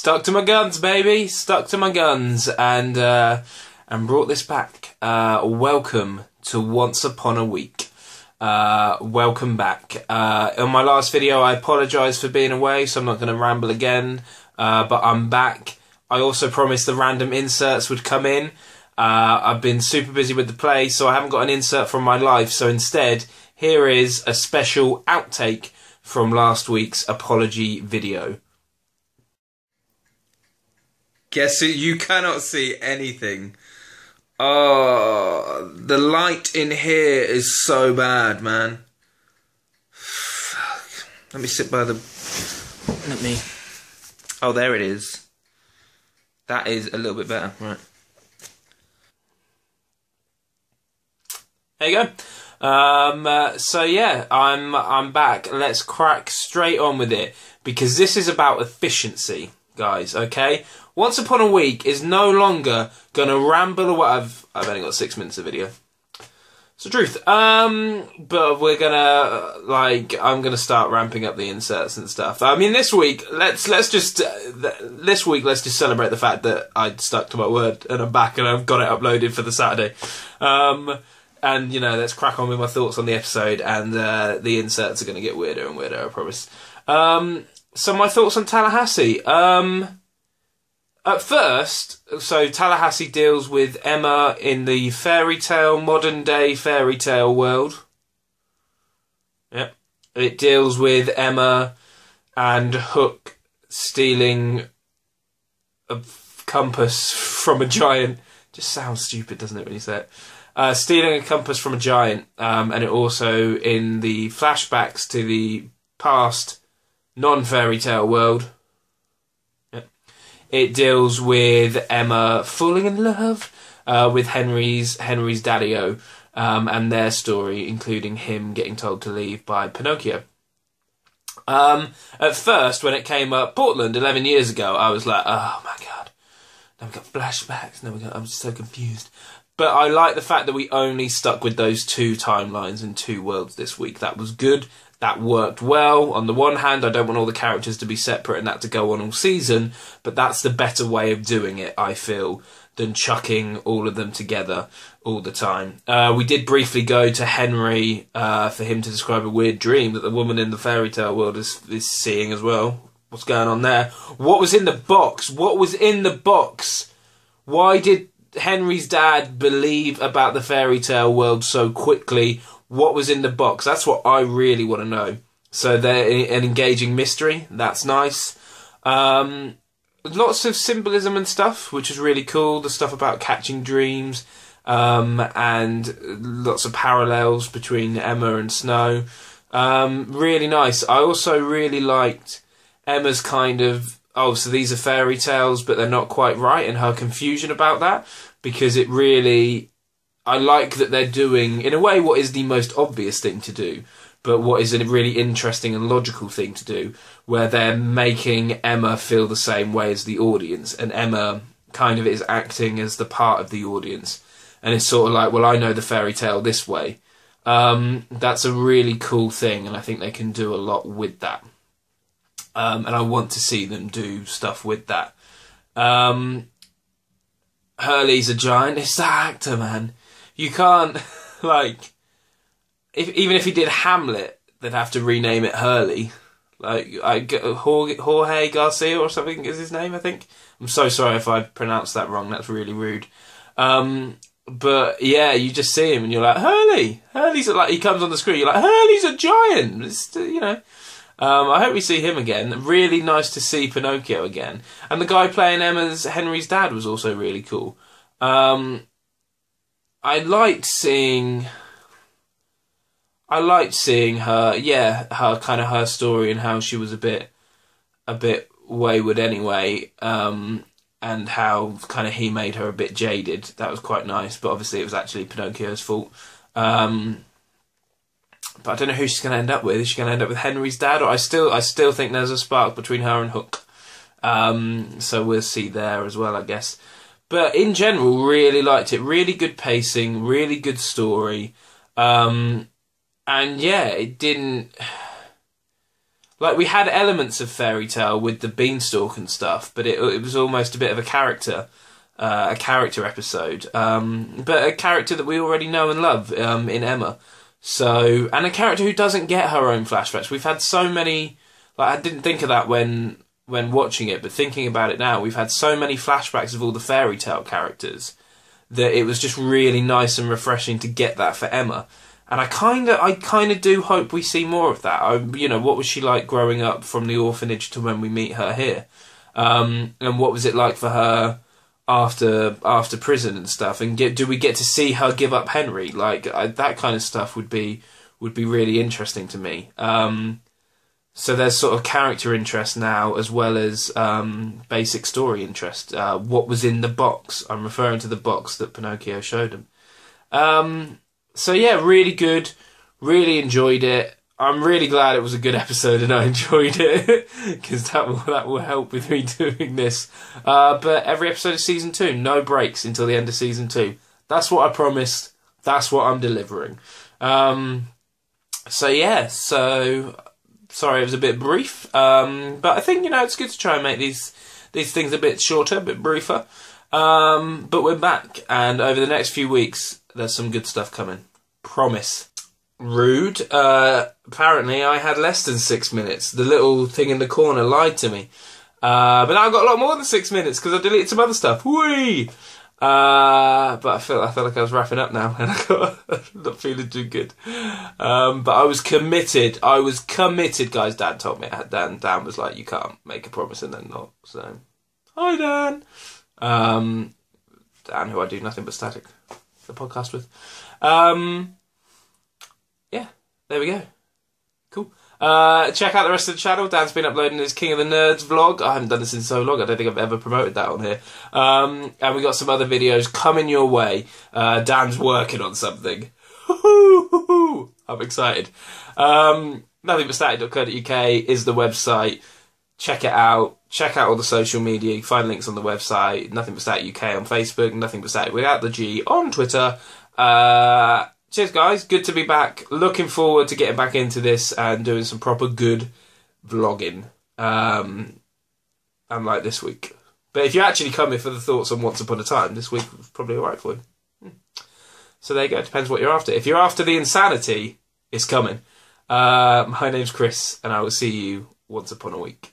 Stuck to my guns, baby. Stuck to my guns, and brought this back. Welcome to Once Upon a Week. Welcome back. On my last video, I apologise for being away, so I'm not going to ramble again. But I'm back. I also promised the random inserts would come in. I've been super busy with the play, so I haven't got an insert from my life. So instead, here is a special outtake from last week's apology video. Guess it, you cannot see anything. Oh, the light in here is so bad, man. Fuck. Let me sit by the... Oh, there it is. That is a little bit better, right. There you go. So yeah, I'm back. Let's crack straight on with it, because this is about efficiency, guys, okay? Once Upon a Week is no longer gonna ramble away. I've only got 6 minutes of video. It's the truth. But we're gonna I'm gonna start ramping up the inserts and stuff. I mean, this week let's just celebrate the fact that I stuck to my word and I'm back and I've got it uploaded for the Saturday. And you know, let's crack on with my thoughts on the episode, and the inserts are gonna get weirder and weirder, I promise. So my thoughts on Tallahassee. At first, so Tallahassee deals with Emma in the modern day fairy tale world. Yep. It deals with Emma and Hook stealing a compass from a giant. Just sounds stupid, doesn't it, when you say it? Stealing a compass from a giant. And it also, in the flashbacks to the past non-fairy tale world, it deals with Emma falling in love with Henry's daddy-o, and their story, including him getting told to leave by Pinocchio. At first, when it came up, Portland, 11 years ago, I was like, oh my god, now we've got flashbacks, I'm just so confused. But I like the fact that we only stuck with those two timelines and two worlds this week. That was good. That worked well. On the one hand, I don't want all the characters to be separate and that to go on all season, but that's the better way of doing it, I feel, than chucking all of them together all the time. We did briefly go to Henry for him to describe a weird dream that the woman in the fairy tale world is seeing as well. What's going on there? What was in the box? What was in the box? Why did Henry's dad believe about the fairy tale world so quickly? What was in the box? That's what I really want to know. So they're an engaging mystery. That's nice. Lots of symbolism and stuff, which is really cool. The stuff about catching dreams, and lots of parallels between Emma and Snow. Really nice. I also really liked Emma's kind of, oh, so these are fairy tales, but they're not quite right, and her confusion about that, because it really... I like that they're doing, in a way, what is the most obvious thing to do, but what is a really interesting and logical thing to do, where they're making Emma feel the same way as the audience, and Emma kind of is acting as the part of the audience, and it's sort of like, well, I know the fairy tale this way. That's a really cool thing, and I think they can do a lot with that. And I want to see them do stuff with that. Hurley's a giant. It's the actor, man. You can't, even if he did Hamlet, they'd have to rename it Hurley. Jorge Garcia or something is his name, I think. I'm so sorry if I pronounced that wrong. That's really rude. But yeah, you just see him and you're like, Hurley. Hurley's he comes on the screen. You're like, Hurley's a giant. It's, you know. I hope we see him again. Really nice to see Pinocchio again. And the guy playing Henry's dad was also really cool. I liked seeing her, yeah, her story and how she was a bit wayward anyway, and how kind of he made her a bit jaded. That was quite nice, but obviously it was actually Pinocchio's fault. But I don't know who she's going to end up with. Is she going to end up with Henry's dad? Or I still think there's a spark between her and Hook. So we'll see there as well, I guess. But in general, really liked it. Really good pacing, really good story. And yeah, it didn't... like, we had elements of fairy tale with the beanstalk and stuff, but it was almost a bit of a character episode, but a character that we already know and love in Emma. So, and a character who doesn't get her own flashbacks. We've had so many, like, I didn't think of that when watching it, but thinking about it now, we've had so many flashbacks of all the fairy tale characters that it was just really nice and refreshing to get that for Emma. And I kind of do hope we see more of that. You know, what was she like growing up from the orphanage to when we meet her here? And what was it like for her after prison and stuff? And do we get to see her give up Henry? Like, that kind of stuff would be really interesting to me. So there's sort of character interest now, as well as basic story interest. What was in the box? I'm referring to the box that Pinocchio showed him. So yeah, really good. Really enjoyed it. I'm really glad it was a good episode and I enjoyed it, because that will help with me doing this. But every episode of season 2, no breaks until the end of season 2. That's what I promised. That's what I'm delivering. So yeah, sorry it was a bit brief, but I think, you know, it's good to try and make these things a bit shorter, a bit briefer. But we're back, and over the next few weeks, there's some good stuff coming. Promise. Rude. Apparently I had less than 6 minutes. The little thing in the corner lied to me. But now I've got a lot more than 6 minutes, because I deleted some other stuff. Whee! But I felt like I was wrapping up now, and I'm not feeling too good. But I was committed. Guys. Dan told me. Dan was like, you can't make a promise and then not. So, hi Dan. Dan, who I do nothing but static the podcast with. Yeah, there we go. Cool. Check out the rest of the channel. Dan's been uploading his King of the Nerds vlog. I haven't done this in so long. I don't think I've ever promoted that on here. And we got some other videos coming your way. Dan's working on something. I'm excited. Nothingbutstatic.co.uk is the website. Check it out. Check out all the social media. You can find links on the website. Nothing But Static UK on Facebook. Nothing But Static without the G on Twitter. Cheers, guys. Good to be back. Looking forward to getting back into this and doing some proper good vlogging. Unlike this week. But if you actually come here for the thoughts on Once Upon a Time, this week was probably alright for you. So there you go. Depends what you're after. If you're after the insanity, it's coming. My name's Chris, and I will see you once upon a week.